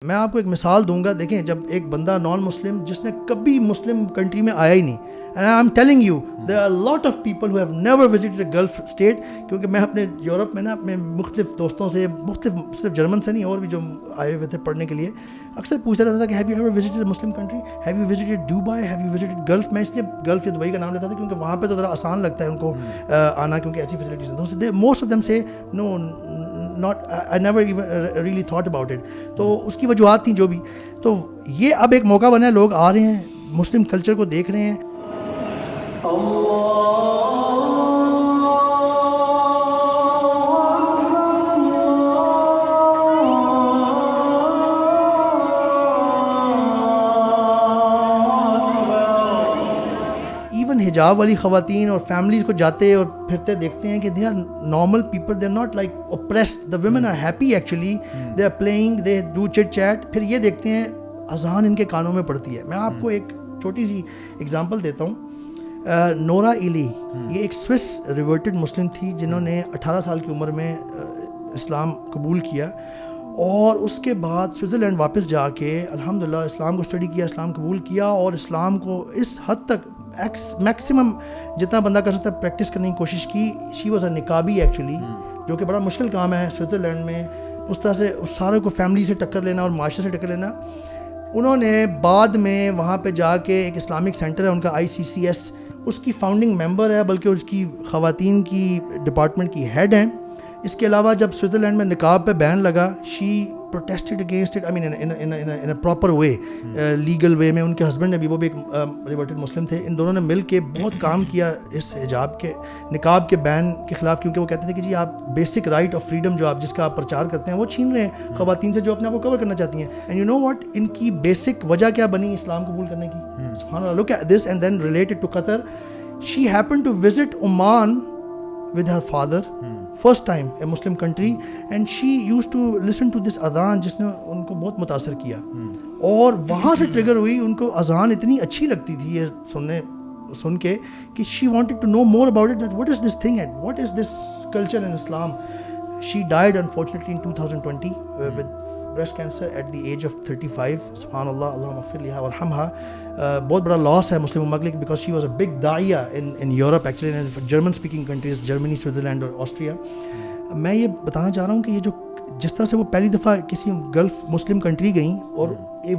میں آپ کو ایک مثال دوں گا. دیکھیں جب ایک بندہ نان مسلم جس نے کبھی مسلم کنٹری میں آیا ہی نہیں, and I'm telling you there are a lot of people who have never visited a Gulf state, کیونکہ میں اپنے یورپ میں نا اپنے مختلف دوستوں سے, مختلف صرف جرمن سے نہیں اور بھی جو آئے ہوئے تھے پڑھنے کے لیے, اکثر پوچھتا رہتا تھا کہ have you ever visited a Muslim country, have you visited Dubai, have you visited Gulf. میں اس لیے گلف یا دبئی کا نام لیتا تھا کیونکہ وہاں پہ تو ذرا آسان لگتا ہے ان کو آنا, کیونکہ ایسی فیسلٹیز ہیں. موسٹ آف دیم سے نو not I never even really thought about it. تو اس کی وجوہات تھیں جو بھی. تو یہ اب ایک موقع بنا ہے, لوگ آ رہے ہیں, مسلم کلچر کو دیکھ رہے ہیں. ایون حجاب والی خواتین اور فیملیز کو جاتے اور پھرتے دیکھتے ہیں کہ they are normal people, they are not like oppressed, the women are happy actually, they are playing, they do chit chat. پھر یہ دیکھتے ہیں اذان ان کے کانوں میں پڑتی ہے. میں آپ کو ایک چھوٹی سی اگزامپل دیتا ہوں. نورا ایلی یہ ایک سوئس ریورٹڈ مسلم تھی جنہوں نے 18 سال کی عمر میں اسلام قبول کیا, اور اس کے بعد سوئٹزرلینڈ واپس جا کے الحمدللہ اسلام کو اسٹڈی کیا, اسلام قبول کیا, اور اسلام کو اس حد تک میکسیمم جتنا بندہ کر سکتا ہے پریکٹس کرنے کی کوشش کی. شی واز اے نقابی ایکچولی, جو کہ بڑا مشکل کام ہے سوئٹزرلینڈ میں اس طرح سے اس سارے کو فیملی سے ٹکر لینا اور معاشرے سے ٹکر لینا. انہوں نے بعد میں وہاں پہ جا کے ایک اسلامک سینٹر ہے ان کا ICCS, اس کی فاؤنڈنگ ممبر ہے, بلکہ اس کی خواتین کی ڈپارٹمنٹ کی ہیڈ ہیں. اس کے علاوہ جب سوئٹزرلینڈ میں نقاب پہ بین لگا, she protested against it, I mean in a proper way, legal way میں. ان کے ہسبینڈ نے بھی, وہ بھی ایک ریورٹڈ مسلم تھے, ان دونوں نے مل کے بہت کام کیا اس حجاب کے, نقاب کے بین کے خلاف, کیونکہ وہ کہتے تھے کہ جی آپ بیسک رائٹ آف فریڈم جو آپ جس کا آپ پرچار کرتے ہیں وہ چھین رہے ہیں خواتین سے جو اپنے آپ کو کور کرنا چاہتی ہیں. اینڈ یو نو واٹ, ان کی بیسک وجہ کیا بنی اسلام قبول کرنے کی؟ سبحان اللہ, look at this. And then related to Qatar, she happen to visit Oman with her father, first time a Muslim country, and she used to listen to this adhan جس نے ان کو بہت متاثر کیا, اور وہاں سے ٹریگر ہوئی, ان کو اذان اتنی اچھی لگتی تھی یہ سن کے کہ she wanted to know more about it, that what is this thing and what is this culture in Islam. She died unfortunately in 2020 with breast cancer at the age of 35. سبحان اللہ, اللہم اغفر لہا وارحمہا. بہت بڑا لاس ہے مسلم امت کے لیے, because she was a big داعیہ in Europe actually, German speaking countries, Germany, Switzerland اور آسٹریا. میں یہ بتانا چاہ رہا ہوں کہ یہ جو جس طرح سے وہ پہلی دفعہ کسی گلف مسلم کنٹری گئیں اور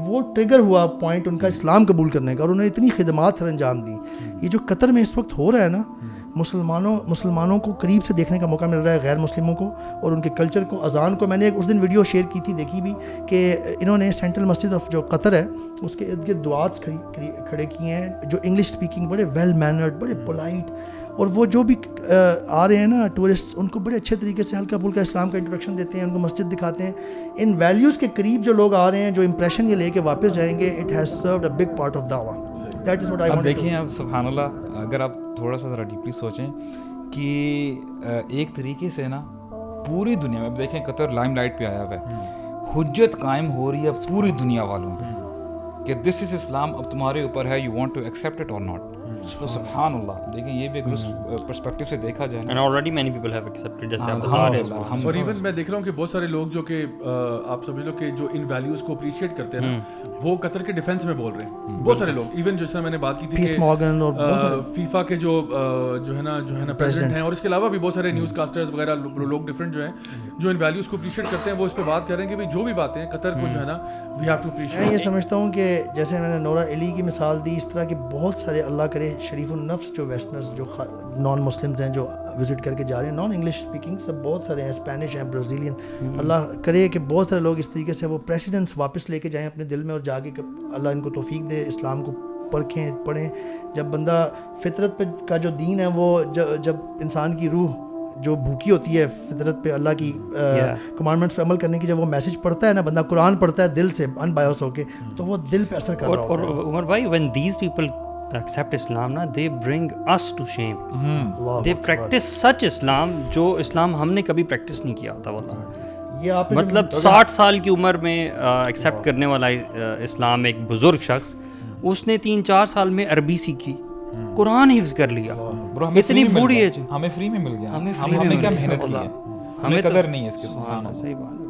وہ ٹریگر ہوا پوائنٹ ان کا اسلام قبول کرنے کا, اور انہوں نے اتنی خدمات سر انجام دی. یہ جو قطر میں اس وقت ہو رہا ہے نا, مسلمانوں کو قریب سے دیکھنے کا موقع مل رہا ہے, غیر مسلموں کو, اور ان کے کلچر کو, اذان کو. میں نے ایک اس دن ویڈیو شیئر کی تھی, دیکھی بھی, کہ انہوں نے سینٹرل مسجد آف جو قطر ہے اس کے ارد گرد دعات کھڑے کیے ہیں, جو انگلش اسپیکنگ, بڑے ویل مینرڈ, بڑے پولائٹ, اور وہ جو بھی آ رہے ہیں نا ٹورسٹ, ان کو بڑے اچھے طریقے سے ہلکا پھلکا اسلام کا انٹروڈکشن دیتے ہیں, ان کو مسجد دکھاتے ہیں. ان ویلیوز کے قریب جو لوگ آ رہے ہیں, جو امپریشن یہ لے کے واپس جائیں گے, it has served a big part of دعویٰ. That is what I want. اب دیکھیں آپ سبحان اللہ, اگر آپ تھوڑا سا ذرا ڈیپلی سوچیں کہ ایک طریقے سے نا پوری دنیا میں, اب دیکھیں قطر لائم لائٹ پہ آیا ہوا ہے, حجت قائم ہو رہی ہے پوری دنیا والوں پہ کہ دس از اسلام, اب تمہارے اوپر ہے, you want to accept it اور ناٹ. تو سبحان اللہ, دیکھیں یہ بھی ایک پرسپیکٹو سے دیکھا جائے, and already many people have accepted, جیسے آپ بتا رہے ہیں. اور ایون میں دیکھ رہا ہوں کہ بہت سارے لوگ جو کہ آپ سمجھ لو کہ جو ان ویلیوز کو اپریشیٹ کرتے ہیں نا, وہ قطر کے ڈیفینس میں بول رہے ہیں. بہت سارے لوگ, ایون جیسے میں نے بات کی تھی کہ فیفا کے جو ہے نا پریزیڈنٹ ہیں, اور اس کے علاوہ بھی بہت سارے نیوز کاسٹرز وغیرہ لوگ ڈفرینٹ جو ہیں, جو ان ویلیوز کو اپریشیٹ کرتے ہیں, وہ اس پہ بات کر رہے ہیں کہ بھائی جو بھی باتیں ہیں قطر کو جو ہے نا وی ہیو ٹو اپریشیٹ. میں یہ سمجھتا ہوں کہ جیسے میں نے نورا ایلی کی مثال دی, اس طرح کے بہت سارے اللہ کرے شریف النفس جو ویسٹرنز, جو نان مسلمز ہیں, جو وزٹ کر کے جا رہے ہیں, نان انگلش اسپیکنگ سب بہت سارے ہیں, اسپینش ہیں, برازیلین. اللہ کرے کہ بہت سارے لوگ اس طریقے سے وہ پریسیڈنٹس واپس لے کے جائیں اپنے دل میں, اور جا کے اللہ ان کو توفیق دے, اسلام کو پرکھیں, پڑھیں. جب بندہ فطرت پہ کا جو دین ہے, وہ جب انسان کی روح جو بھوکی ہوتی ہے فطرت پہ, اللہ کی کمانڈمنٹس پہ عمل کرنے کی, جب وہ میسج پڑھتا ہے نا, بندہ قرآن پڑھتا ہے دل سے ان بایوس ہو کے, تو وہ دل پہ اثر کر رہا ہوتا ہے. اور عمر بھائی, when these people accept Islam na, they bring us to shame. They practice such Islam جو اسلام ہم نے کبھی پریکٹس نہیں کیا تھا. واللہ مطلب 60 سال کی عمر میں ایکسیپٹ کرنے والا اسلام ایک بزرگ شخص, اس نے 3-4 سال میں عربی سیکھی, قرآن حفظ کر لیا, اتنی بوڑھی ایج, ہمیں فری میں مل گیا, ہمیں کیا محنت کی ہے, ہمیں قدر نہیں ہے اس کی. صحیح بات ہے.